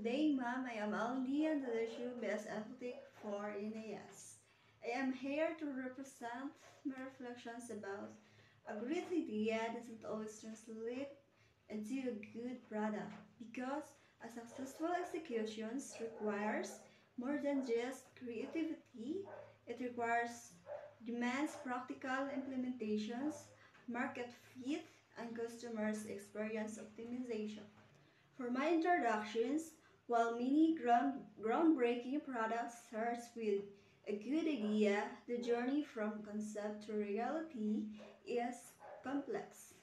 Good day, ma'am. I am Aldi and the BS Athletic for NAS. I am here to represent my reflections about a great idea doesn't always translate into a good product because a successful execution requires more than just creativity. It requires demands practical implementations, market fit, and customers' experience optimization. For my introductions, while many groundbreaking products starts with a good idea, the journey from concept to reality is complex.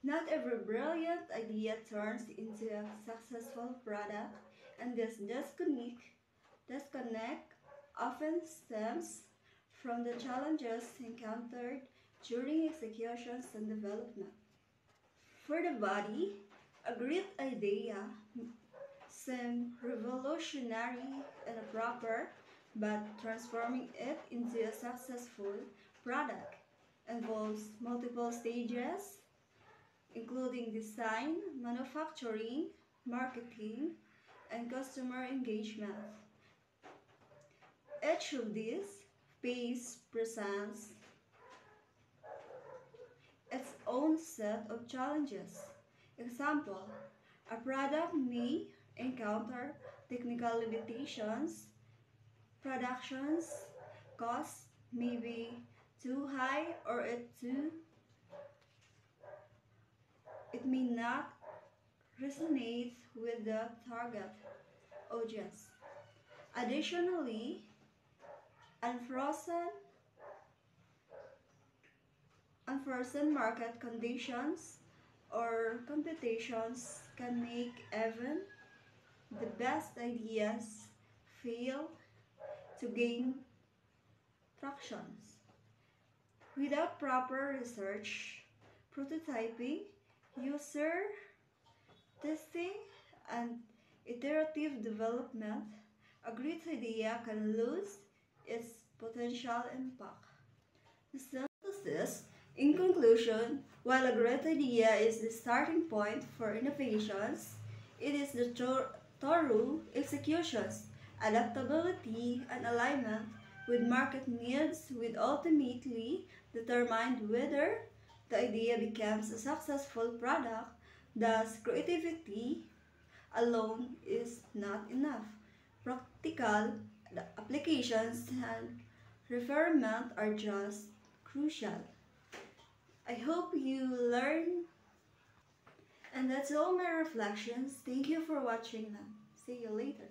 Not every brilliant idea turns into a successful product, and this disconnect often stems from the challenges encountered during executions and development. For the body, a great idea seems revolutionary and proper, but transforming it into a successful product involves multiple stages, including design, manufacturing, marketing, and customer engagement. Each of these phase presents its own set of challenges. Example, a product may encounter technical limitations, production's costs may be too high, or it may not resonate with the target audience. Additionally, unforeseen market conditions or competitions can make even the best ideas fail to gain traction. Without proper research, prototyping, user testing, and iterative development, a great idea can lose its potential impact. The synthesis, in conclusion, while a great idea is the starting point for innovations, it is the thorough executions, adaptability, and alignment with market needs will ultimately determine whether the idea becomes a successful product. Thus, creativity alone is not enough. Practical applications and refinement are just crucial. I hope you learn, and that's all my reflections. Thank you for watching them. See you later.